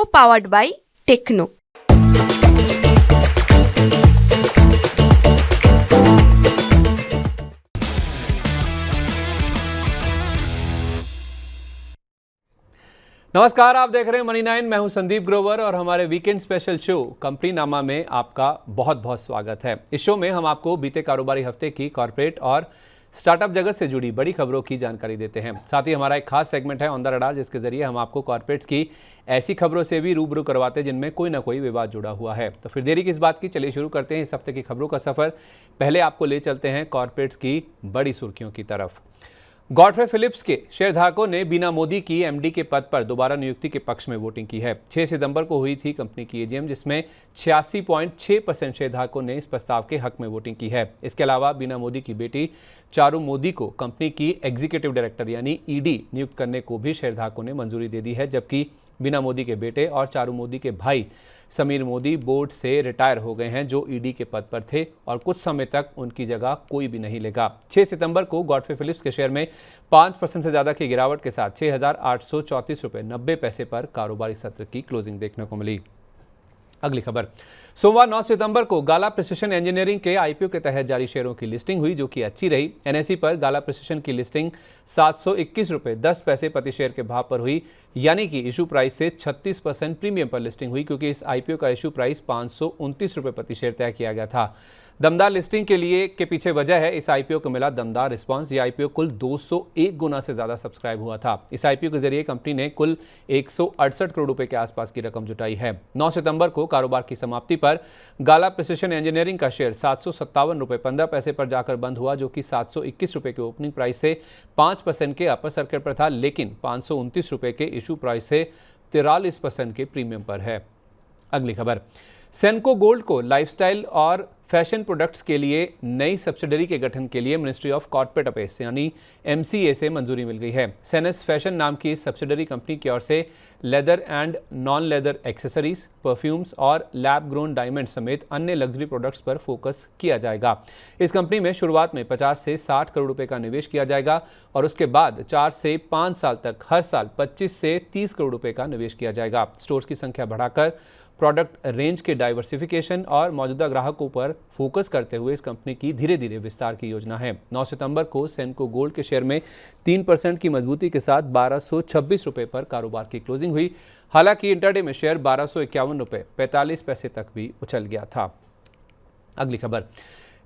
co-powered by Techno। नमस्कार, आप देख रहे हैं मनी 9। मैं हूं संदीप ग्रोवर और हमारे वीकेंड स्पेशल शो कंपनी नामा में आपका बहुत बहुत स्वागत है। इस शो में हम आपको बीते कारोबारी हफ्ते की कॉर्पोरेट और स्टार्टअप जगत से जुड़ी बड़ी खबरों की जानकारी देते हैं। साथ ही हमारा एक खास सेगमेंट है ऑन द रडार, जिसके जरिए हम आपको कॉर्पोरेट्स की ऐसी खबरों से भी रूबरू करवाते हैं जिनमें कोई ना कोई विवाद जुड़ा हुआ है। तो फिर देरी किस बात की, चलिए शुरू करते हैं इस हफ्ते की खबरों का सफर। पहले आपको ले चलते हैं कॉर्पोरेट्स की बड़ी सुर्खियों की तरफ। गॉडफ्रे फिलिप्स के शेयरधारकों ने बीना मोदी की एमडी के पद पर दोबारा नियुक्ति के पक्ष में वोटिंग की है। 6 सितंबर को हुई थी कंपनी की एजीएम, जिसमें 86.6% शेयरधारकों ने इस प्रस्ताव के हक में वोटिंग की है। इसके अलावा बीना मोदी की बेटी चारू मोदी को कंपनी की एग्जीक्यूटिव डायरेक्टर यानी ईडी नियुक्त करने को भी शेयरधारकों ने मंजूरी दे दी है, जबकि बीना मोदी के बेटे और चारू मोदी के भाई समीर मोदी बोर्ड से रिटायर हो गए हैं, जो ईडी के पद पर थे और कुछ समय तक उनकी जगह कोई भी नहीं लेगा। 6 सितंबर को गॉडफ्रे फिलिप्स के शेयर में 5% से ज्यादा की गिरावट के साथ 6,834 रुपये 90 पैसे पर कारोबारी सत्र की क्लोजिंग देखने को मिली। अगली खबर, सोमवार 9 सितंबर को गाला प्रिसिशन इंजीनियरिंग के आईपीओ के तहत जारी शेयरों की लिस्टिंग हुई, जो कि अच्छी रही। एनएसई पर गाला प्रिसिशन की लिस्टिंग 721 रुपये 10 पैसे प्रति शेयर के भाव पर हुई, यानी कि इशू प्राइस से 36% प्रीमियम पर लिस्टिंग हुई, क्योंकि इस आईपीओ का इशू प्राइस 529 रुपये प्रति शेयर तय किया गया था। दमदार लिस्टिंग के पीछे वजह है इस आईपीओ को मिला दमदार रिस्पांस। ये आईपीओ कुल 201 गुना से ज्यादा सब्सक्राइब हुआ था। इस आईपीओ के जरिए कंपनी ने कुल 168 करोड़ रुपए के आसपास की रकम जुटाई है। 9 सितंबर को कारोबार की समाप्ति पर गाला प्रिसिशन इंजीनियरिंग का शेयर 757 रुपये 15 पैसे पर जाकर बंद हुआ, जो कि 721 रुपये के ओपनिंग प्राइस से 5% के अपर सर्किट पर था, लेकिन 529 रुपये के इशू प्राइस से 43% के प्रीमियम पर है। अगली खबर, सेनको गोल्ड को लाइफस्टाइल और फैशन प्रोडक्ट्स के लिए नई सब्सिडरी के गठन के लिए मिनिस्ट्री ऑफ कॉर्पोरेट अफेयर्स यानी एमसीए से मंजूरी मिल गई है। सेनेस फैशन नाम की इस सब्सिडरी कंपनी की ओर से leather and non leather accessories, perfumes और लैब ग्रोन डायमंड समेत अन्य लग्जरी प्रोडक्ट्स पर फोकस किया जाएगा। इस कंपनी में शुरुआत में 50 से 60 करोड़ रुपए का निवेश किया जाएगा और उसके बाद 4 से 5 साल तक हर साल 25 से 30 करोड़ रुपए का निवेश किया जाएगा। स्टोर्स की संख्या बढ़ाकर प्रोडक्ट रेंज के डाइवर्सिफिकेशन और मौजूदा ग्राहकों पर फोकस करते हुए इस कंपनी की धीरे धीरे विस्तार की योजना है। 9 सितंबर को सेनको गोल्ड के शेयर में 3% की मजबूती के साथ 1226 रुपये पर कारोबार की क्लोजिंग हुई। हालांकि इंटरडे में शेयर 1251 रुपये 45 पैसे तक भी उछल गया था। अगली खबर,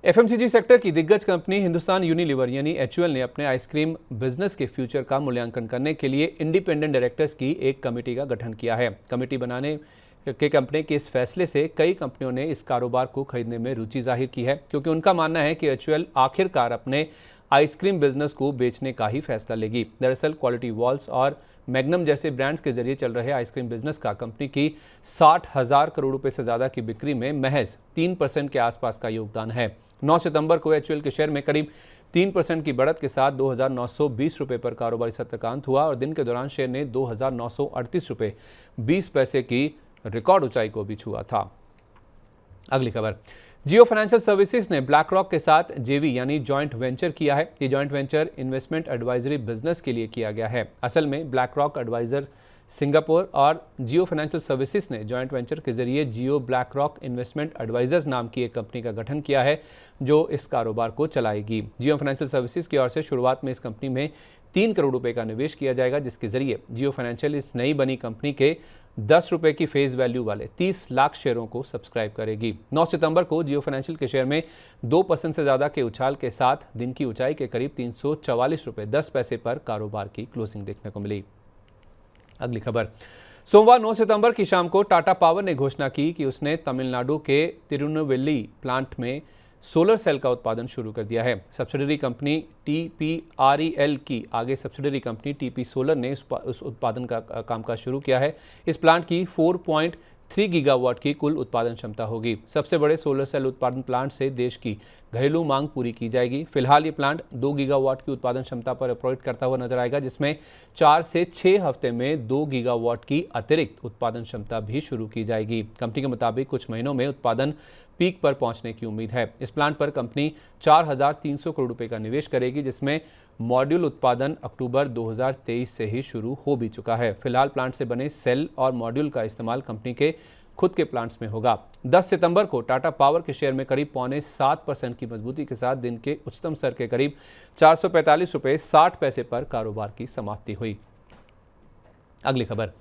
एफएमसीजी सेक्टर की दिग्गज कंपनी हिंदुस्तान यूनिलीवर यानी एचयूएल ने अपने आइसक्रीम बिजनेस के फ्यूचर का मूल्यांकन करने के लिए इंडिपेंडेंट डायरेक्टर्स की एक कमेटी का गठन किया है। कमेटी बनाने के कंपनी के इस फैसले से कई कंपनियों ने इस कारोबार को खरीदने में रुचि जाहिर की है, क्योंकि उनका मानना है कि एचयूएल आखिरकार अपने आइसक्रीम बिजनेस को बेचने का ही फैसला लेगी। दरअसल क्वालिटी वॉल्स और मैग्नम जैसे ब्रांड्स के जरिए चल रहे आइसक्रीम बिजनेस का कंपनी की 60,000 करोड़ रुपए से ज्यादा की बिक्री में महज 3% के आसपास का योगदान है। 9 सितंबर को एचयूएल के शेयर में करीब 3% की बढ़त के साथ 2,920 रुपये पर कारोबारी सत्र का अंत हुआ और दिन के दौरान शेयर ने 2,938 रुपये 20 पैसे की रिकॉर्ड ऊंचाई को भी छुआ था। अगली खबर, जियो फाइनेंशियल सर्विसेज ने ब्लैक रॉक के साथ जेवी यानी जॉइंट वेंचर किया है। ये joint venture investment advisory business के लिए किया गया है। असल में ब्लैक रॉक एडवाइजर सिंगापुर और जियो फाइनेंशियल सर्विसेज ने जॉइंट वेंचर के जरिए जियो ब्लैक रॉक इन्वेस्टमेंट एडवाइजर्स नाम की एक कंपनी का गठन किया है, जो इस कारोबार को चलाएगी। जियो फाइनेंशियल सर्विसेज की ओर से शुरुआत में इस कंपनी में 3 करोड़ रुपए का निवेश किया जाएगा, जिसके जरिए जियो फाइनेंशियल इस नई बनी कंपनी के 10 रुपए की फेस वैल्यू वाले 30 लाख शेयरों को सब्सक्राइब करेगी। 9 सितंबर को जियो फाइनेंशियल के शेयर में 2% से ज्यादा के उछाल के साथ दिन की ऊंचाई के करीब 344 रुपए 10 पैसे पर कारोबार की क्लोजिंग देखने को मिली। अगली खबर, सोमवार 9 सितंबर की शाम को टाटा पावर ने घोषणा की कि उसने तमिलनाडु के तिरुनेलवेली प्लांट में सोलर सेल का उत्पादन शुरू कर दिया है। सब्सिडरी कंपनी TPREL की आगे सब्सिडरी कंपनी TP सोलर ने उस उत्पादन का कामकाज शुरू किया है। इस प्लांट की 4.3 गीगावाट की कुल उत्पादन क्षमता होगी। सबसे बड़े सोलर सेल उत्पादन प्लांट से देश की घरेलू मांग पूरी की जाएगी। फिलहाल ये प्लांट 2 गीगावाट की उत्पादन क्षमता पर ऑपरेट करता हुआ नजर आएगा, जिसमें 4 से 6 हफ्ते में 2 गीगावाट की अतिरिक्त उत्पादन क्षमता भी शुरू की जाएगी। कंपनी के मुताबिक कुछ महीनों में उत्पादन पीक पर पहुंचने की उम्मीद है। इस प्लांट पर कंपनी 4,300 करोड़ रुपए का निवेश करेगी, जिसमें मॉड्यूल उत्पादन अक्टूबर 2023 से ही शुरू हो भी चुका है। फिलहाल प्लांट से बने सेल और मॉड्यूल का इस्तेमाल कंपनी के खुद के प्लांट्स में होगा। 10 सितंबर को टाटा पावर के शेयर में करीब 0.7% की मजबूती के साथ दिन के उच्चतम स्तर के करीब 445 रुपए 60 पैसे पर कारोबार की समाप्ति हुई। अगली खबर,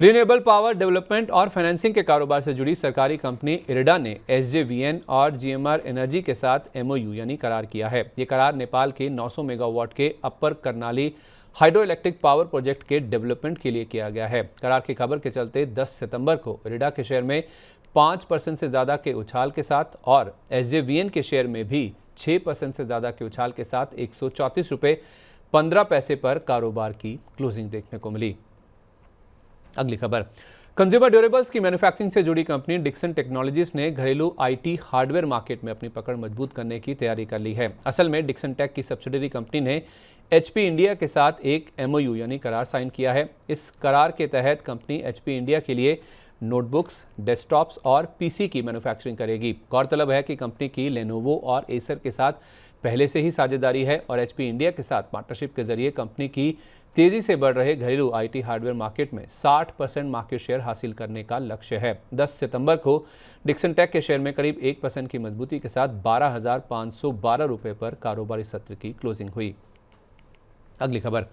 रिन्यूएबल पावर डेवलपमेंट और फाइनेंसिंग के कारोबार से जुड़ी सरकारी कंपनी इरडा ने एसजेवीएन और जीएमआर एनर्जी के साथ एमओयू यानी करार किया है। ये करार नेपाल के 900 मेगावाट के upper Karnali hydro electric power project के डेवलपमेंट के लिए किया गया है। करार की खबर के चलते 10 सितंबर को इरडा के शेयर में 5% से ज़्यादा के उछाल के साथ और एसजेवीएन के शेयर में भी 6% से ज़्यादा के उछाल के साथ 134 रुपये 15 पैसे पर कारोबार की क्लोजिंग देखने को मिली। अगली खबर, कंज्यूमर ड्यूरेबल्स की मैन्युफैक्चरिंग से जुड़ी कंपनी डिक्सन टेक्नोलॉजीज ने घरेलू आईटी हार्डवेयर मार्केट में अपनी पकड़ मजबूत करने की तैयारी कर ली है। असल में डिक्सन टेक की सब्सिडरी कंपनी ने एचपी इंडिया के साथ एक एमओयू यानी करार साइन किया है। इस करार के तहत कंपनी एचपी इंडिया के लिए नोटबुक्स, डेस्कटॉप्स और पीसी की मैन्युफैक्चरिंग करेगी। गौरतलब है कि कंपनी की लेनोवो और एसर के साथ पहले से ही साझेदारी है और एचपी इंडिया के साथ पार्टनरशिप के जरिए कंपनी की तेजी से बढ़ रहे घरेलू आईटी हार्डवेयर मार्केट में 60% मार्केट शेयर हासिल करने का लक्ष्य है। 10 सितंबर को डिक्सन टेक के शेयर में करीब 1% की मजबूती के साथ 12,512 रुपये पर कारोबारी सत्र की क्लोजिंग हुई। अगली खबर,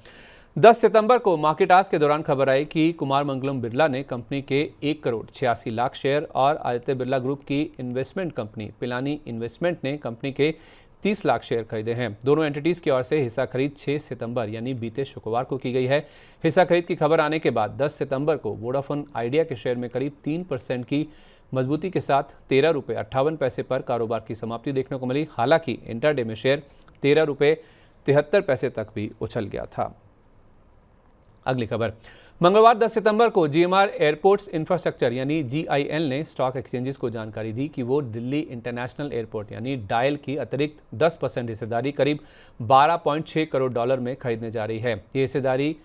10 सितंबर को मार्केट आज के दौरान खबर आई कि कुमार मंगलम बिरला ने कंपनी के 1 करोड़ 86 लाख शेयर और आदित्य बिरला ग्रुप की इन्वेस्टमेंट कंपनी पिलानी इन्वेस्टमेंट ने कंपनी के 30 लाख शेयर खरीदे हैं। दोनों एंटिटीज की ओर से हिस्सा खरीद 6 सितंबर यानी बीते शुक्रवार को की गई है। हिस्सा खरीद की खबर आने के बाद 10 सितंबर को वोडाफोन आइडिया के शेयर में करीब 3% की मजबूती के साथ 13 रुपये 58 पैसे पर कारोबार की समाप्ति देखने को मिली। हालांकि इंटरडे में शेयर 13 रुपये 73 पैसे तक भी उछल गया था। अगली खबर, मंगलवार 10 सितंबर को जीएमआर एयरपोर्ट्स इंफ्रास्ट्रक्चर यानी जीआईएल ने स्टॉक एक्सचेंजेस को जानकारी दी कि वो दिल्ली इंटरनेशनल एयरपोर्ट यानी डायल की अतिरिक्त 10% हिस्सेदारी करीब 12.6 करोड़ डॉलर में खरीदने जा रही है। ये हिस्सेदारी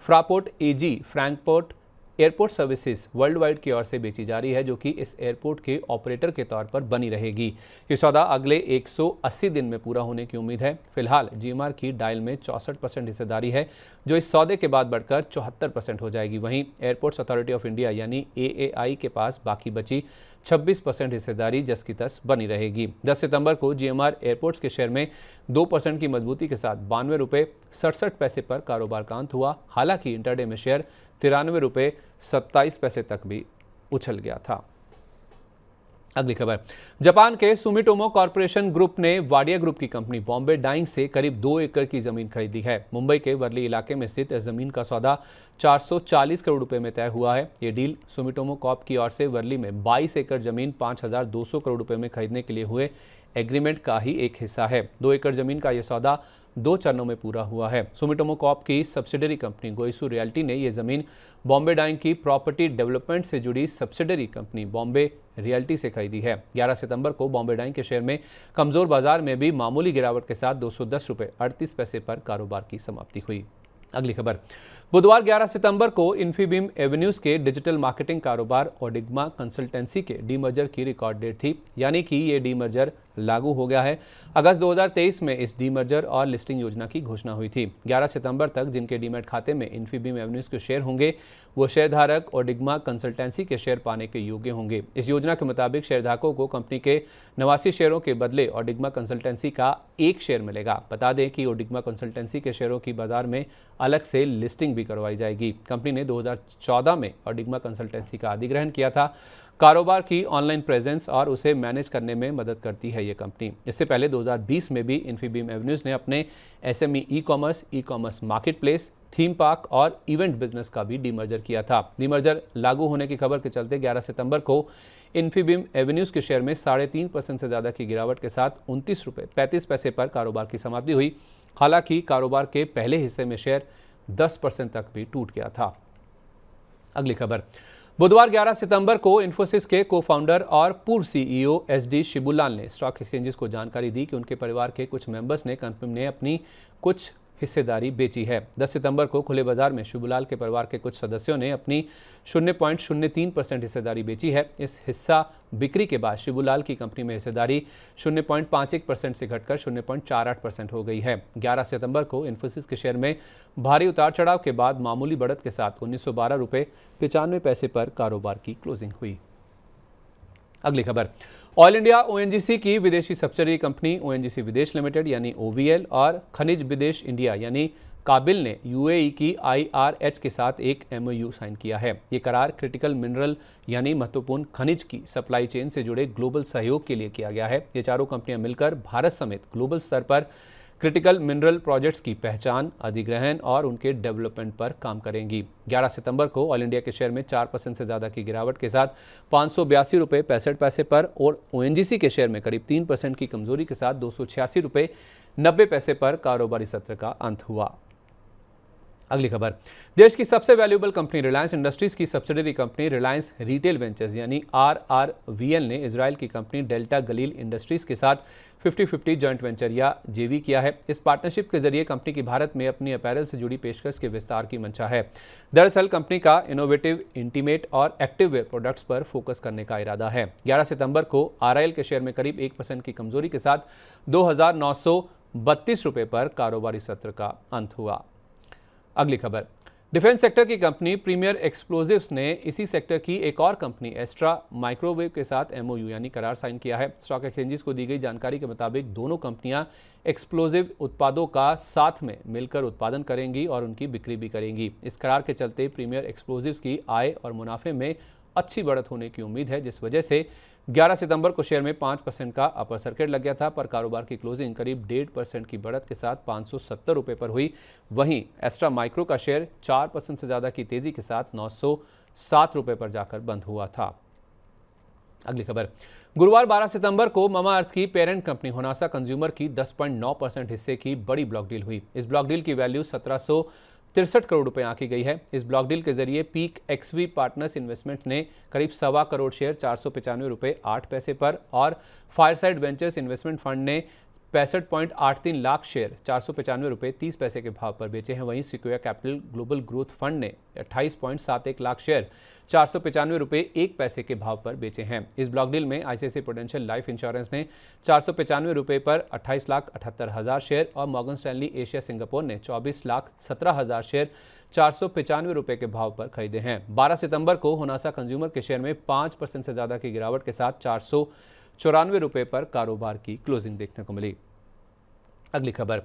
Fraport AG Frankfurt airport services world wide की ओर से बेची जा रही है, जो कि इस एयरपोर्ट के ऑपरेटर के तौर पर बनी रहेगी। ये सौदा अगले 180 दिन में पूरा होने की उम्मीद है। फिलहाल जीएमआर की डायल में 64% हिस्सेदारी है, जो इस सौदे के बाद बढ़कर 74% हो जाएगी। वहीं एयरपोर्ट्स अथॉरिटी ऑफ इंडिया यानी एएआई के पास बाकी बची 26% हिस्सेदारी जस की तस बनी रहेगी। 10 सितंबर को जीएमआर एयरपोर्ट्स के शेयर में 2% की मजबूती के साथ 92 रुपये 67 पैसे पर कारोबार का अंत हुआ। हालांकि इंटरडे में शेयर 93 रुपये 27 पैसे तक भी उछल गया था। अगली खबर, जापान के सुमिटोमो कॉर्पोरेशन ग्रुप ने वाडिया ग्रुप की कंपनी बॉम्बे डाइंग से करीब 2 एकड़ की जमीन खरीदी है। मुंबई के वर्ली इलाके में स्थित इस जमीन का सौदा 440 करोड़ रुपए में तय हुआ है। ये डील सुमिटोमो कॉर्प की ओर से वर्ली में 22 एकड़ जमीन 5,200 करोड़ रुपए में खरीदने के लिए हुए एग्रीमेंट का ही एक हिस्सा है। 2 एकड़ जमीन का यह सौदा 2 चरणों में पूरा हुआ है। सुमिटोमो कॉर्प की सब्सिडरी कंपनी गोइसू रियल्टी ने यह जमीन बॉम्बे डाइंग की प्रॉपर्टी डेवलपमेंट से जुड़ी सब्सिडरी कंपनी बॉम्बे रियल्टी से खरीदी है। 11 सितंबर को बॉम्बे डाइंग के शेयर में कमजोर बाजार में भी मामूली गिरावट के साथ 210 रुपये 38 पैसे पर कारोबार की समाप्ति हुई। अगली खबर, बुधवार 11 सितंबर को इन्फीबीम एवेन्यूज के डिजिटल मार्केटिंग कारोबार ओडिग्मा कंसल्टेंसी के डीमर्जर की रिकॉर्ड डेट थी, यानी कि ये डीमर्जर लागू हो गया है। अगस्त 2023 में इस डीमर्जर और लिस्टिंग योजना की घोषणा हुई थी। 11 सितंबर तक जिनके डीमैट खाते में इन्फीबीम एवेन्यूज के शेयर होंगे, वो शेयरधारक ओडिग्मा कंसल्टेंसी के शेयर पाने के योग्य होंगे। इस योजना के मुताबिक शेयरधारकों को कंपनी के 89 शेयरों के बदले ओडिग्मा कंसल्टेंसी का 1 शेयर मिलेगा। बता दें कि ओडिग्मा कंसल्टेंसी के शेयरों की बाजार में अलग से लिस्टिंग भी करवाई जाएगी। कंपनी ने 2014 में ओडिग्मा कंसल्टेंसी का अधिग्रहण किया था। कारोबार की ऑनलाइन प्रेजेंस और उसे मैनेज करने में मदद करती है ये कंपनी। इससे पहले 2020 में भी इन्फीबीम एवेन्यूज ने अपने SME e commerce market place, theme park और इवेंट बिजनेस का भी डीमर्जर किया था। डीमर्जर लागू होने की खबर के चलते 11 सितंबर को इन्फीबीम एवेन्यूज के शेयर में 3.5% से ज़्यादा की गिरावट के साथ 29 रुपये 35 पैसे पर कारोबार की समाप्ति हुई। हालांकि कारोबार के पहले हिस्से में शेयर 10% तक भी टूट गया था। अगली खबर, बुधवार 11 सितंबर को इन्फोसिस के को-फाउंडर और पूर्व सीईओ एसडी शिबुलाल ने स्टॉक एक्सचेंजेस को जानकारी दी कि उनके परिवार के कुछ मेंबर्स ने कंपनी में अपनी कुछ हिस्सेदारी बेची है। 10 सितंबर को खुले बाजार में शिबूलाल के परिवार के कुछ सदस्यों ने अपनी 0.03% हिस्सेदारी बेची है। इस हिस्सा बिक्री के बाद शिबूलाल की कंपनी में हिस्सेदारी 0.51% से घटकर 0.48% हो गई है। 11 सितंबर को इन्फोसिस के शेयर में भारी उतार चढ़ाव के बाद मामूली बढ़त के साथ 1912 रुपये 95 पैसे पर कारोबार की क्लोजिंग हुई। अगली खबर, ऑयल इंडिया ओएनजीसी की विदेशी सब्सिडरी कंपनी ओएनजीसी विदेश लिमिटेड यानी ओवीएल और खनिज विदेश इंडिया यानी काबिल ने यूएई की आईआरएच के साथ एक एमओयू साइन किया है। ये करार क्रिटिकल मिनरल यानी महत्वपूर्ण खनिज की सप्लाई चेन से जुड़े ग्लोबल सहयोग के लिए किया गया है। ये चारों कंपनियां मिलकर भारत समेत ग्लोबल स्तर पर क्रिटिकल मिनरल प्रोजेक्ट्स की पहचान, अधिग्रहण और उनके डेवलपमेंट पर काम करेंगी। 11 सितंबर को ऑयल इंडिया के शेयर में 4% से ज़्यादा की गिरावट के साथ 582 रुपये 65 पैसे पर और ओएनजीसी के शेयर में करीब 3% की कमजोरी के साथ 286 रुपये 90 पैसे पर कारोबारी सत्र का अंत हुआ। अगली खबर, देश की सबसे वैल्यूएबल कंपनी रिलायंस इंडस्ट्रीज की subsidiary company Reliance retail ventures यानी आरआरवीएल ने इजरायल की कंपनी डेल्टा गलील इंडस्ट्रीज के साथ 50-50 जॉइंट वेंचर या जेवी किया है। इस पार्टनरशिप के जरिए कंपनी की भारत में अपनी अपैरल से जुड़ी पेशकश के विस्तार की मंशा है। दरअसल कंपनी का इनोवेटिव, इंटीमेट और एक्टिव वेयर प्रोडक्ट्स पर फोकस करने का इरादा है। 11 सितंबर को आरआईएल के शेयर में करीब 1% की कमजोरी के साथ 2,932 रुपये पर कारोबारी सत्र का अंत हुआ। अगली खबर, डिफेंस सेक्टर की कंपनी प्रीमियर एक्सप्लोजिव्स ने इसी सेक्टर की एक और कंपनी एस्ट्रा माइक्रोवेव के साथ एमओयू यानी करार साइन किया है। स्टॉक एक्सचेंजेस को दी गई जानकारी के मुताबिक दोनों कंपनियां एक्सप्लोजिव उत्पादों का साथ में मिलकर उत्पादन करेंगी और उनकी बिक्री भी करेंगी। इस करार के चलते प्रीमियर एक्सप्लोजिव्स की आय और मुनाफे में अच्छी बढ़त होने की उम्मीद है, जिस वजह से 11 सितंबर को शेयर में 5% का अपर सर्किट लग गया था, पर कारोबार की क्लोजिंग करीब 1.5% की बढ़त के साथ 570 रुपये पर हुई। वहीं एस्ट्रा माइक्रो का शेयर 4% से ज़्यादा की तेज़ी के साथ 907 रुपये पर जाकर बंद हुआ था। अगली खबर, गुरुवार 12 सितंबर को ममाअर्थ की पेरेंट कंपनी होनासा कंज्यूमर की 10.9% हिस्से की बड़ी ब्लॉक डील हुई। इस ब्लॉक डील की वैल्यू 1763 करोड़ रुपए आंकी गई है। इस ब्लॉक डील के जरिए पीक एक्सवी पार्टनर्स इन्वेस्टमेंट ने करीब 1.25 करोड़ शेयर 495 रुपये 8 पैसे पर और फायरसाइड वेंचर्स इन्वेस्टमेंट फंड ने 65.83 लाख शेयर 495 रुपये 30 पैसे के भाव पर बेचे हैं। वहीं सिक्योया कैपिटल ग्लोबल ग्रोथ फंड ने 28.71 लाख शेयर 495 रुपये 1 पैसे के भाव पर बेचे हैं। इस ब्लॉक डील में आईसीआईसीआई प्रूडेंशियल लाइफ इंश्योरेंस ने 495 रुपये पर 28,78,000 शेयर और मॉर्गन स्टैनली एशिया सिंगापुर ने 24,17,000 शेयर 495 रुपये के भाव पर खरीदे हैं। 12 सितंबर को होनासा कंज्यूमर के शेयर में 5% से ज़्यादा की गिरावट के साथ 494 रुपये पर कारोबार की क्लोजिंग देखने को मिली। अगली खबर,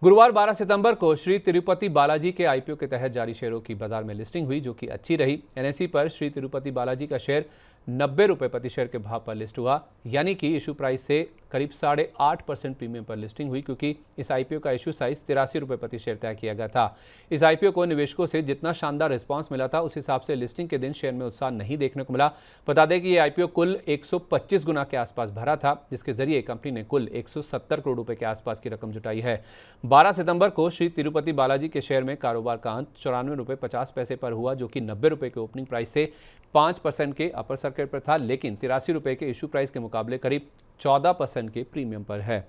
गुरुवार 12 सितंबर को श्री तिरुपति बालाजी के आईपीओ के तहत जारी शेयरों की बाजार में लिस्टिंग हुई, जो कि अच्छी रही। एनएसई पर श्री तिरुपति बालाजी का शेयर 90 रुपये प्रति शेयर के भाव पर लिस्ट हुआ, यानी कि इशू प्राइस से करीब 8.5% प्रीमियम पर लिस्टिंग हुई, क्योंकि इस आईपीओ का इशू साइज 83 रुपये प्रति शेयर तय किया गया था। इस आईपीओ को निवेशकों से जितना शानदार रिस्पांस मिला था, उस हिसाब से लिस्टिंग के दिन शेयर में उत्साह नहीं देखने को मिला। बता दें कि ये आईपीओ कुल 125 गुना के आसपास भरा था, जिसके जरिए कंपनी ने कुल 170 करोड़ रुपये के आसपास की रकम जुटाई है। 12 सितंबर को श्री तिरुपति बालाजी के शेयर में कारोबार का अंत 94 रुपये 50 पैसे पर हुआ, जो कि 90 रुपये के ओपनिंग प्राइस से 5% के अपर सर्किट पर था, लेकिन 83 रुपये के इशू प्राइस के मुकाबले करीब 14% के प्रीमियम पर है।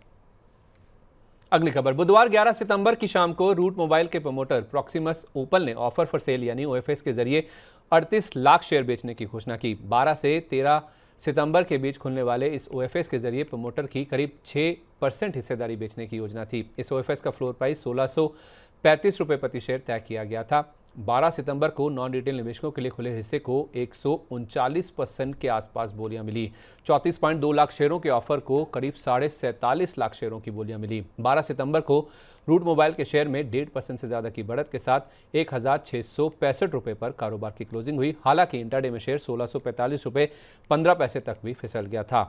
अगली खबर, बुधवार 11 सितंबर की शाम को रूट मोबाइल के प्रमोटर प्रॉक्सिमस ओपल ने ऑफर फॉर सेल यानी ओएफएस के जरिए 38 लाख शेयर बेचने की घोषणा की। 12 से 13 सितंबर के बीच खुलने वाले इस ओएफएस के जरिए प्रमोटर की करीब 6% हिस्सेदारी बेचने की योजना थी। इस ओएफएस का फ्लोर प्राइस 1635 रुपये प्रति शेयर तय किया गया था। 12 सितंबर को नॉन रिटेल निवेशकों के लिए खुले हिस्से को 139% के आसपास बोलियां मिली। 34.2 लाख शेयरों के ऑफर को करीब 47.5 लाख शेयरों की बोलियां मिली। 12 सितंबर को रूट मोबाइल के शेयर में 1.5% से ज़्यादा की बढ़त के साथ 1,665 रुपये पर कारोबार की क्लोजिंग हुई। हालांकि इंट्राडे में शेयर 1645 रुपये 15 पैसे तक भी फिसल गया था।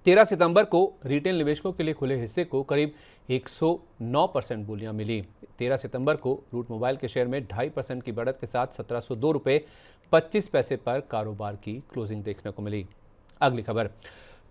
13 सितंबर को रिटेल निवेशकों के लिए खुले हिस्से को करीब 109% बोलियां मिली। 13 सितंबर को रूट मोबाइल के शेयर में 2.5% की बढ़त के साथ 1702 रुपये 25 पैसे पर कारोबार की क्लोजिंग देखने को मिली। अगली खबर,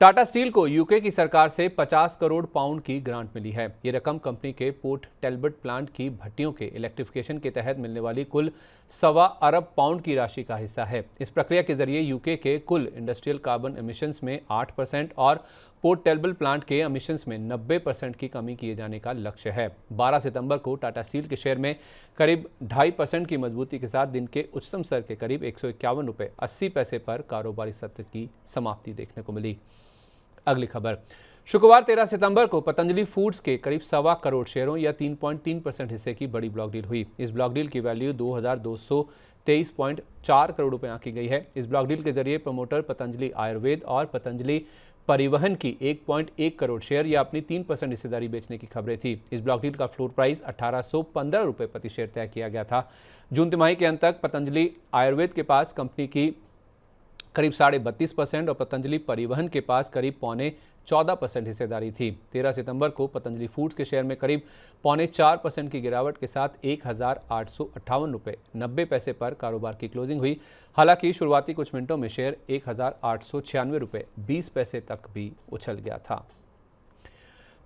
टाटा स्टील को यूके की सरकार से 50 करोड़ पाउंड की ग्रांट मिली है। ये रकम कंपनी के पोर्ट टेलबर्ट प्लांट की भट्टियों के इलेक्ट्रिफिकेशन के तहत मिलने वाली कुल 1.25 अरब पाउंड की राशि का हिस्सा है। इस प्रक्रिया के जरिए यूके के कुल इंडस्ट्रियल कार्बन एमिशंस में 8% और पोर्ट टेल्बल प्लांट के एमिशंस में 90% की कमी किए जाने का लक्ष्य है। 12 सितंबर को टाटा स्टील के शेयर में करीब 2.5% की मजबूती के साथ दिन के उच्चतम स्तर के करीब 151 रुपये 80 पैसे पर कारोबारी सत्र की समाप्ति देखने को मिली। अगली खबर, शुक्रवार 13 सितंबर को पतंजलि फूड्स के करीब 1.25 करोड़ शेयरों या 3.3% हिस्से की बड़ी ब्लॉक डील हुई। इस ब्लॉक डील की वैल्यू 2223.4 करोड़ रुपए आंकी गई है। इस ब्लॉक डील के जरिए प्रमोटर पतंजलि आयुर्वेद और पतंजलि परिवहन की 1.1 करोड़ शेयर या अपनी 3% हिस्सेदारी बेचने की खबरें थी। इस ब्लॉक डील का फ्लोर प्राइस 1815 रुपये प्रति शेयर तय किया गया था। जून तिमाही के अंत तक पतंजलि आयुर्वेद के पास कंपनी की करीब 32.5% और पतंजलि परिवहन के पास करीब 14.25% हिस्सेदारी थी। 13 सितंबर को पतंजलि फूड्स के शेयर में करीब 4.25% की गिरावट के साथ 1858 रुपये 90 पैसे पर कारोबार की क्लोजिंग हुई। हालांकि शुरुआती कुछ मिनटों में शेयर 1896 रुपये 20 पैसे तक भी उछल गया था।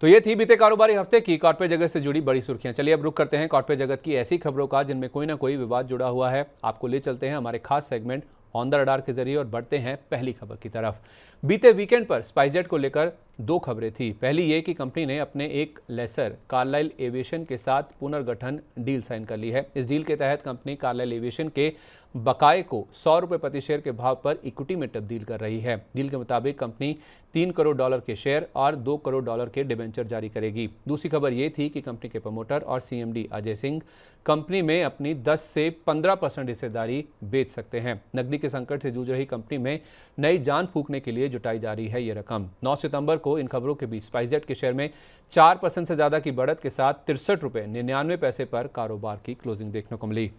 तो ये थी बीते कारोबारी हफ्ते की कॉर्पोरेट जगत से जुड़ी बड़ी सुर्खियां। चलिए अब रुक करते हैं कॉर्पोरेट जगत की ऐसी खबरों का जिनमें कोई ना कोई विवाद जुड़ा हुआ है। आपको ले चलते हैं हमारे खास सेगमेंट ऑन द रडार के जरिए और बढ़ते हैं पहली खबर की तरफ। बीते वीकेंड पर स्पाइसजेट को लेकर 2 खबरें थी। पहली ये कि कंपनी ने अपने एक लेसर कार्लाइल एविएशन के साथ पुनर्गठन डील साइन कर ली है। इस डील के तहत कंपनी कार्लाइल एविएशन के बकाये को 100 रुपये प्रति शेयर के भाव पर इक्विटी में तब्दील कर रही है। डील के मुताबिक कंपनी $3 करोड़ के शेयर और $2 करोड़ के डिबेंचर जारी करेगी। दूसरी खबर ये थी कि कंपनी के प्रमोटर और CMD अजय सिंह कंपनी में अपनी 10 से 15% हिस्सेदारी बेच सकते हैं। नकदी के संकट से जूझ रही कंपनी में नई जान फूंकने के लिए जुटाई जा रही है ये रकम। 9 सितंबर को इन खबरों के बीच स्पाइसजेट के शेयर में 4% से ज्यादा की बढ़त के साथ 63 रुपये 99 पैसे पर कारोबार की क्लोजिंग देखने को मिली।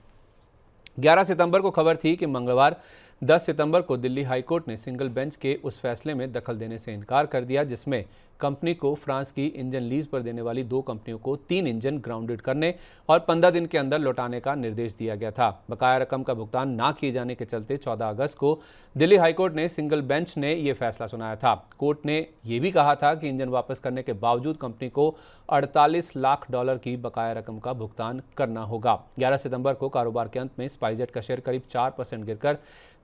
11 सितंबर को खबर थी कि मंगलवार 10 सितंबर को दिल्ली हाईकोर्ट ने सिंगल बेंच के उस फैसले में दखल देने से इनकार कर दिया जिसमें कंपनी को फ्रांस की इंजन लीज पर देने वाली 2 कंपनियों को 3 इंजन ग्राउंडेड करने और 15 दिन के अंदर लौटाने का निर्देश दिया गया था। बकाया रकम का भुगतान न किए जाने के चलते 14 अगस्त को दिल्ली हाईकोर्ट ने सिंगल बेंच ने यह फैसला सुनाया था। कोर्ट ने यह भी कहा था कि इंजन वापस करने के बावजूद कंपनी को $48 लाख की बकाया रकम का भुगतान करना होगा। 11 सितंबर को कारोबार के अंत में स्पाइसजेट का शेयर करीब 4% गिरकर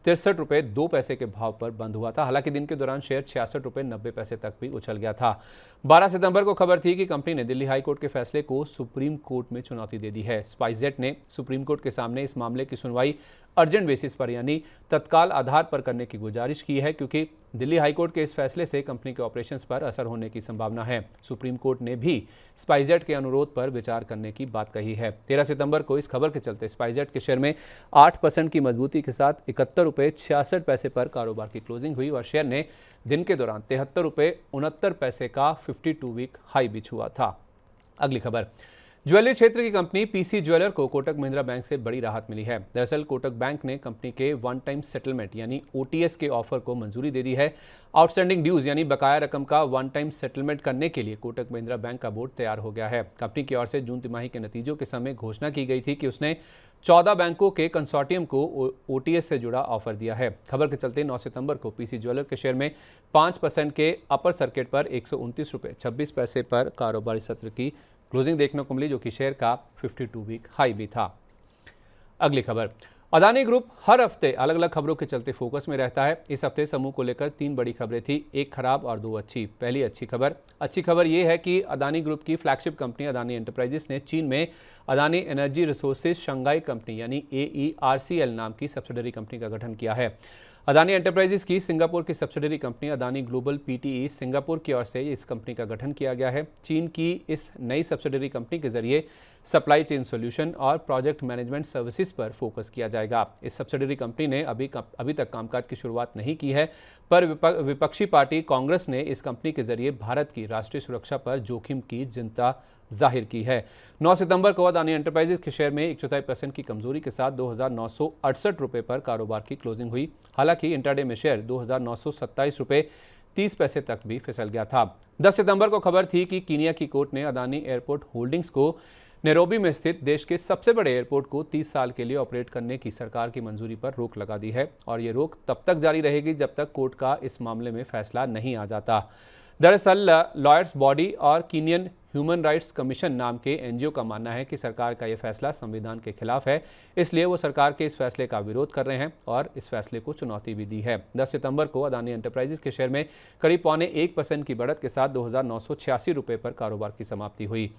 63 रुपये 2 पैसे के भाव पर बंद हुआ था। हालांकि दिन के दौरान शेयर 66 रुपये 90 पैसे तक भी उछल गया था। 12 सितंबर को खबर थी कि कंपनी ने दिल्ली हाई कोर्ट के फैसले को सुप्रीम कोर्ट में चुनौती दे दी है। स्पाइसजेट ने सुप्रीम कोर्ट के सामने इस मामले की सुनवाई अर्जेंट बेसिस पर यानी तत्काल आधार पर करने की गुजारिश की है क्योंकि दिल्ली हाईकोर्ट के इस फैसले से कंपनी के ऑपरेशंस पर असर होने की संभावना है। सुप्रीम कोर्ट ने भी स्पाइसजेट के अनुरोध पर विचार करने की बात कही है। 13 सितंबर को इस खबर के चलते स्पाइसजेट के शेयर में 8% की मजबूती के साथ 71 रुपये 66 पैसे पर कारोबार की क्लोजिंग हुई और शेयर ने दिन के दौरान 73 रुपये 69 पैसे का 52 वीक हाई भी छुआ था। अगली खबर, ज्वेलरी क्षेत्र की कंपनी पीसी ज्वेलर को कोटक महिंद्रा बैंक से बड़ी राहत मिली है। दरअसल कोटक बैंक ने कंपनी के वन टाइम सेटलमेंट यानी OTS के ऑफर को मंजूरी दे दी है। आउटस्टैंडिंग ड्यूज यानी बकाया रकम का वन टाइम सेटलमेंट करने के लिए कोटक महिंद्रा बैंक का बोर्ड तैयार हो गया है। कंपनी की ओर से जून तिमाही के नतीजों के समय घोषणा की गई थी कि उसने 14 बैंकों के कंसोर्टियम को OTS से जुड़ा ऑफर दिया है। खबर के चलते 9 सितंबर को पीसी ज्वेलर के शेयर में 5% के अपर सर्किट पर 129 रुपये 26 पैसे पर कारोबारी सत्र की क्लोजिंग देखने को मिली जो कि शेयर का 52 वीक हाई भी था। अगली खबर, अदानी ग्रुप हर हफ्ते अलग अलग खबरों के चलते फोकस में रहता है। इस हफ्ते समूह को लेकर 3 बड़ी खबरें थी, 1 खराब और 2 अच्छी। पहली अच्छी खबर यह है कि अदानी ग्रुप की फ्लैगशिप कंपनी अदानी एंटरप्राइजेस ने चीन में Adani energy resources Shanghai company यानी AERCL नाम की सब्सिडरी कंपनी का गठन किया है। अदानी एंटरप्राइजेस की सिंगापुर की subsidiary company Adani global PTE Singapore की ओर से इस कंपनी का गठन किया गया है। चीन की इस नई सब्सिडरी कंपनी के जरिए सप्लाई चेन सॉल्यूशन और प्रोजेक्ट मैनेजमेंट सर्विसेज पर फोकस किया जाएगा। इस सब्सिडरी कंपनी ने अभी तक कामकाज की शुरुआत नहीं की है, पर विपक्षी पार्टी कांग्रेस ने इस कंपनी के जरिए भारत की राष्ट्रीय सुरक्षा पर जोखिम की चिंता जाहिर की है। 9 सितंबर को अदानी एंटरप्राइजेस के शेयर में 1/4% की कमजोरी के साथ 2,968 रुपये पर कारोबार की क्लोजिंग हुई। हालांकि इंट्राडे में शेयर 2,927 रुपये 30 पैसे तक भी फिसल गया था। 10 सितंबर को खबर थी कि कीनिया की कोर्ट ने अदानी एयरपोर्ट होल्डिंग्स को नैरोबी में स्थित देश के सबसे बड़े एयरपोर्ट को 30 साल के लिए ऑपरेट करने की सरकार की मंजूरी पर रोक लगा दी है और ये रोक तब तक जारी रहेगी जब तक कोर्ट का इस मामले में फैसला नहीं आ जाता। दरअसल लॉयर्स बॉडी और कीनियन ह्यूमन राइट्स कमीशन नाम के एनजीओ का मानना है कि सरकार का यह फैसला संविधान के खिलाफ है, इसलिए वो सरकार के इस फैसले का विरोध कर रहे हैं और इस फैसले को चुनौती भी दी है। 10 सितंबर को अदानी एंटरप्राइजेज के शेयर में करीब 0.25% की बढ़त के साथ 2,986 रुपये पर कारोबार की समाप्ति हुई।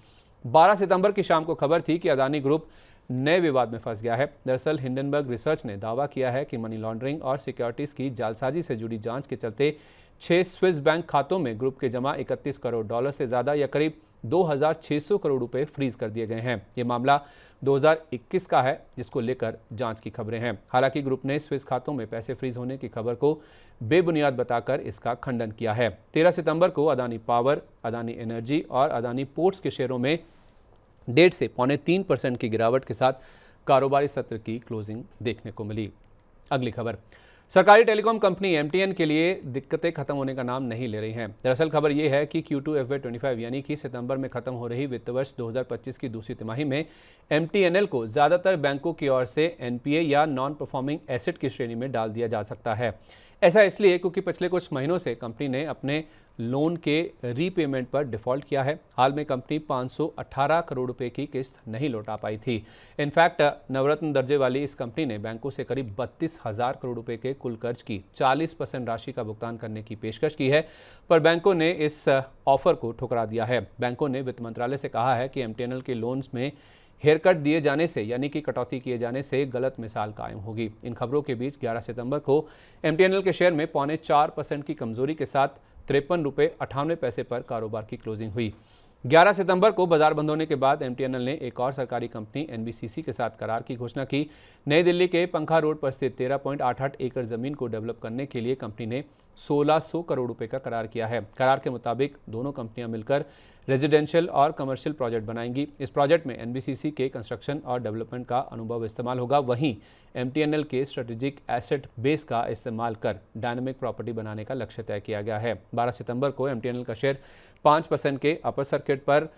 12 सितंबर की शाम को खबर थी कि अदानी ग्रुप नए विवाद में फंस गया है। दरअसल हिंडनबर्ग रिसर्च ने दावा किया है कि मनी लॉन्ड्रिंग और सिक्योरिटीज की जालसाजी से जुड़ी जांच के चलते 6 स्विस बैंक खातों में ग्रुप के जमा 31 करोड़ डॉलर से ज़्यादा या करीब 2,600 करोड़ रुपए फ्रीज कर दिए गए हैं। ये मामला 2021 का है, जिसको लेकर जांच की खबरें हैं। हालांकि ग्रुप ने स्विस खातों में पैसे फ्रीज होने की खबर को बेबुनियाद बताकर इसका खंडन किया है। 13 सितंबर को अदानी पावर, अदानी एनर्जी और अदानी पोर्ट्स के शेयरों में 1.5 से 3.25% की गिरावट के साथ कारोबारी सत्र की क्लोजिंग देखने को मिली। अगली खबर, सरकारी टेलीकॉम कंपनी एमटीएन के लिए दिक्कतें खत्म होने का नाम नहीं ले रही हैं। दरअसल खबर यह है कि Q2 FY25 यानी कि सितंबर में खत्म हो रही वित्त वर्ष 2025 की दूसरी तिमाही में एमटीएनएल को ज़्यादातर बैंकों की ओर से एनपीए या नॉन परफॉर्मिंग एसेट की श्रेणी में डाल दिया जा सकता है। ऐसा इसलिए क्योंकि पिछले कुछ महीनों से कंपनी ने अपने लोन के रीपेमेंट पर डिफॉल्ट किया है। हाल में कंपनी 518 करोड़ रुपए की किस्त नहीं लौटा पाई थी। इनफैक्ट नवरत्न दर्जे वाली इस कंपनी ने बैंकों से करीब 32,000 करोड़ रुपए के कुल कर्ज की 40% राशि का भुगतान करने की पेशकश की है, पर बैंकों ने इस ऑफर को ठुकरा दिया है। बैंकों ने वित्त मंत्रालय से कहा है कि एमटीएनएल के लोन्स में हेयर कट दिए जाने से यानी कि कटौती किए जाने से गलत मिसाल कायम होगी। इन खबरों के बीच 11 सितंबर को एमटीएनएल के शेयर में 0.25% की कमजोरी के साथ 53 रुपये 98 पैसे पर कारोबार की क्लोजिंग हुई। 11 सितंबर को बाजार बंद होने के बाद एमटीएनएल ने एक और सरकारी कंपनी एनबीसीसी के साथ करार की घोषणा की। नई दिल्ली के पंखा रोड पर स्थित 13.88 एकड़ जमीन को डेवलप करने के लिए कंपनी ने 1,600 करोड़ रुपए का करार किया है। करार के मुताबिक दोनों कंपनियां मिलकर रेजिडेंशियल और कमर्शियल प्रोजेक्ट बनाएंगी। इस प्रोजेक्ट में एनबीसीसी के कंस्ट्रक्शन और डेवलपमेंट का अनुभव इस्तेमाल होगा, वहीं एमटीएनएल के स्ट्रेटेजिक एसेट बेस का इस्तेमाल कर डायनामिक प्रॉपर्टी बनाने का लक्ष्य तय किया गया है। 12 सितंबर को एमटीएनएल का शेयर 5% के अपर सर्किट पर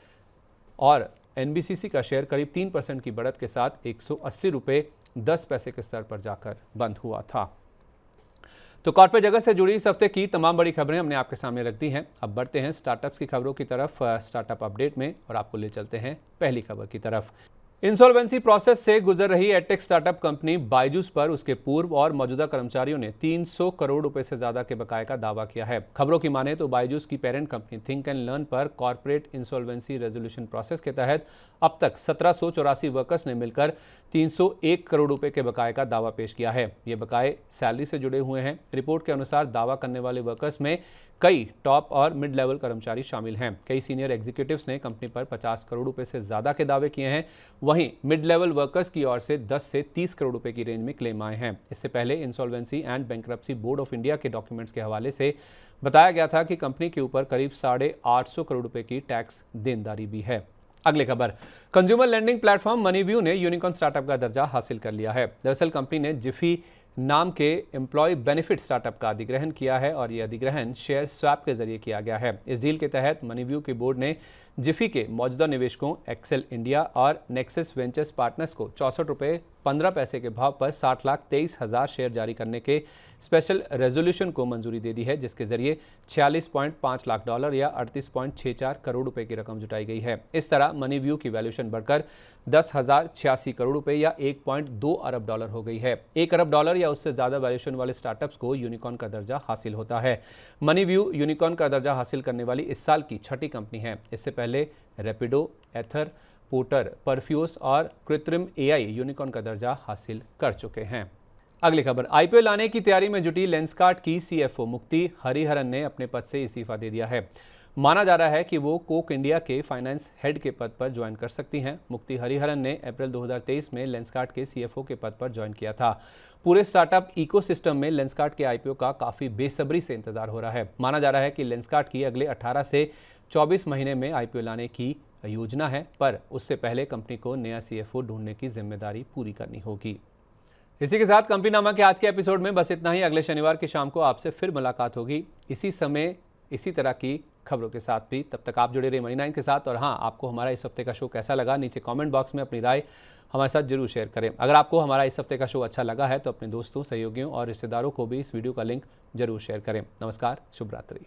और एनबीसीसी का शेयर करीब 3% की बढ़त के साथ 180 रुपये 10 पैसे के स्तर पर जाकर बंद हुआ था। तो कॉर्पोरेट जगत से जुड़ी इस हफ्ते की तमाम बड़ी खबरें हमने आपके सामने रख दी हैं। अब बढ़ते हैं स्टार्टअप्स की खबरों की तरफ स्टार्टअप अपडेट में, और आपको ले चलते हैं पहली खबर की तरफ। इंसॉल्वेंसी प्रोसेस से गुजर रही एडटेक स्टार्टअप कंपनी बायजूस पर उसके पूर्व और मौजूदा कर्मचारियों ने 300 करोड़ रुपए से ज्यादा के बकाये का दावा किया है। खबरों की माने तो बायजूस की parent company think and learn पर कॉर्पोरेट इंसॉल्वेंसी रेजोल्यूशन प्रोसेस के तहत अब तक 1784 वर्कर्स ने मिलकर 301 करोड़ रुपए के बकाये का दावा पेश किया है। ये बकाये सैलरी से जुड़े हुए हैं। रिपोर्ट के अनुसार दावा करने वाले वर्कर्स में कई टॉप और मिड लेवल कर्मचारी शामिल हैं। कई सीनियर एग्जीक्यूटिव्स ने कंपनी पर 50 करोड़ रुपए से ज्यादा के दावे किए हैं। वहीं मिड लेवल वर्कर्स की ओर से 10 से 30 करोड़ रुपए की रेंज में क्लेम आए हैं। इससे पहले insolvency and bankruptcy board of India के डॉक्यूमेंट्स के हवाले से बताया गया था कि कंपनी के ऊपर करीब 850 करोड़ रुपए की टैक्स देनदारी भी है। अगली खबर, कंज्यूमर लेंडिंग प्लेटफॉर्म मनीव्यू ने यूनिकॉर्न स्टार्टअप का दर्जा हासिल कर लिया है। दरअसल कंपनी ने जिफी नाम के एम्प्लॉय बेनिफिट स्टार्टअप का अधिग्रहण किया है और यह अधिग्रहण शेयर स्वैप के जरिए किया गया है। इस डील के तहत मनीव्यू के बोर्ड ने जिफी के मौजूदा निवेशकों एक्सेल इंडिया और नेक्सस वेंचर्स पार्टनर्स को 64 रुपये 15 पैसे के भाव पर 60,23,000 शेयर जारी करने के स्पेशल रेजोल्यूशन को मंजूरी दे दी है, जिसके जरिए $46.5 लाख या 38.64 करोड़ रुपए की रकम जुटाई गई है। इस तरह मनीव्यू की वैल्यूएशन बढ़कर 10,086 करोड़ रुपए या 1.2 अरब डॉलर हो गई है। 1 अरब डॉलर या उससे ज्यादा वैल्यूएशन वाले स्टार्टअप्स को यूनिकॉर्न का दर्जा हासिल होता है। मनीव्यू यूनिकॉर्न का दर्जा हासिल करने वाली इस साल की छठी कंपनी है। इससे पहले रैपिडो, एथर, पोर्टर, परफ्यूस और कृत्रिम एआई यूनिकॉर्न का दर्जा हासिल कर चुके हैं। अगली खबर, आईपीओ लाने की तैयारी में जुटी लेंसकार्ट की सीएफओ मुक्ति हरिहरन ने अपने पद से इस्तीफा दे दिया है। माना जा रहा है कि वो कोक इंडिया के फाइनेंस हेड के पद पर ज्वाइन कर सकती हैं। मुक्ति हरिहरन ने अप्रैल 2023 में लेंसकार्ट के सीएफओ के पद पर ज्वाइन किया था। पूरे स्टार्टअप इकोसिस्टम में लेंसकार्ट के आईपीओ का काफी बेसब्री से इंतजार हो रहा है। माना जा रहा है कि लेंसकार्ट की अगले 18 से 24 महीने में आईपीओ लाने की योजना है, पर उससे पहले कंपनी को नया सीएफओ ढूंढने की जिम्मेदारी पूरी करनी होगी। इसी के साथ कंपनी नामा के आज के एपिसोड में बस इतना ही। अगले शनिवार की शाम को आपसे फिर मुलाकात होगी इसी समय इसी तरह की खबरों के साथ भी। तब तक आप जुड़े रहिए मनी 9 के साथ। और हाँ, आपको हमारा इस हफ्ते का शो कैसा लगा नीचे कमेंट बॉक्स में अपनी राय हमारे साथ जरूर शेयर करें। अगर आपको हमारा इस हफ्ते का शो अच्छा लगा है तो अपने दोस्तों, सहयोगियों और रिश्तेदारों को भी इस वीडियो का लिंक जरूर शेयर करें। नमस्कार, शुभ रात्रि।